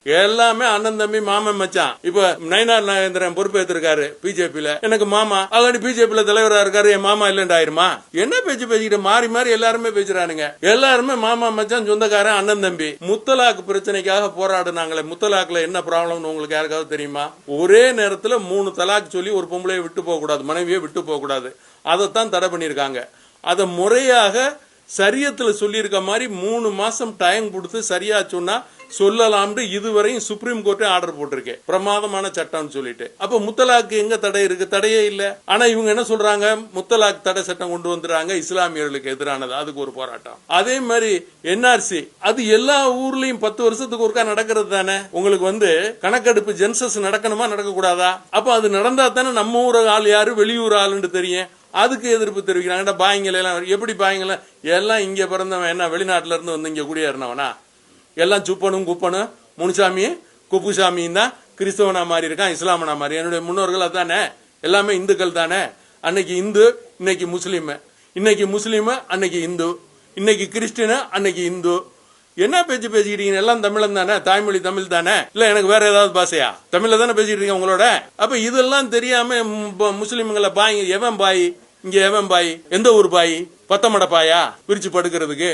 எல்லாமே அண்ணன் தம்பி மாமன் மச்சான். இப்ப நயினார் நாகேந்திரன் பொறுப்பேற்றிருக்காரு பிஜேபியில, எனக்கு மாமா. ஆல்ரெடி பிஜேபியில தலைவரா இருக்காரு, என் மாமா இல்லன்னு ஆயிருமா? என்ன பேச்சு பேசிக்கிட்டு மாறி மாறி எல்லாருமே பேசுறானுங்க. எல்லாருமே மாமா மச்சான், சொந்தக்காரன், அண்ணன் தம்பி. முத்தலாக் பிரச்சனைக்காக போராடுனாங்களே, முத்தலாக்ல என்ன ப்ராப்ளம் உங்களுக்கு யாருக்காவது தெரியுமா? ஒரே நேரத்துல 3 தலாக் சொல்லி ஒரு பொம்பளையை விட்டு போக கூடாது, மனைவியை விட்டு போக கூடாது. அதைத்தான் தடை பண்ணிருக்காங்க. அதை முறையாக சரியத்துல சொல்லியிருக்க மாதிரி 3 மாசம் டைம் கொடுத்து சரியா சொன்னா சொல்லலாம்னு இதுவரையும் சுப்ரீம் கோர்ட்டே ஆர்டர் போட்டிருக்கேன். பிரமாதமான சட்டம்னு சொல்லிட்டு. அப்ப முத்தலாக்கு எங்க தடை இருக்கு? தடையே இல்ல. ஆனா இவங்க என்ன சொல்றாங்க, முத்தலாக் தடை சட்டம் கொண்டு வந்துறாங்க, இஸ்லாமியர்களுக்கு எதிரானது, அதுக்கு ஒரு போராட்டம். அதே மாதிரி என்ஆர்சி, அது எல்லா ஊர்லயும் 10 வருஷத்துக்கு ஒருக்கா நடக்கிறது தானே. உங்களுக்கு கணக்கெடுப்பு ஜென்சஸ் நடக்கணுமா நடக்க கூடாதா? அப்ப அது நடந்தா தானே நம்ம ஊர் ஆள் யாரு வெளியூர் ஆளுன்னு தெரியும். அதுக்கு எதிர்ப்பு தெரிவிக்கிறாங்க. பாய்ங்கள எல்லாம் எப்படி பாய்ங்கள எல்லாம் இங்க பிறந்தவன், என்ன வெளிநாட்டுல இருந்து வந்து இங்க குடியேறினவனா? எல்லாம் சுப்பனும் குப்பனும் முனுசாமி குப்புசாமியும் தான் கிறிஸ்தவனா மாறி இருக்கான், இஸ்லாமனா மாறி. என்னுடைய முன்னோர்கள் அதானே, எல்லாமே இந்துக்கள் தானே. அன்னைக்கு இந்து, இன்னைக்கு முஸ்லீம். இன்னைக்கு முஸ்லீம், அன்னைக்கு இந்து. இன்னைக்கு கிறிஸ்டின், அன்னைக்கு இந்து. என்ன பேச்சு பேசிக்கிட்டீங்க? எல்லாம் தமிழன் தானே, தாய்மொழி தமிழ் தானே. இல்ல எனக்கு வேற ஏதாவது பாஷையா? தமிழ்ல தானே பேசிட்டு இருக்கீங்க உங்களோட. அப்ப இதெல்லாம் தெரியாம முஸ்லீம்களை பாய், எவன் பாய் இங்க, எவன் பாய், எந்த ஊர் பாய், பத்தமட பாயா பிரிச்சு படுக்கிறதுக்கு?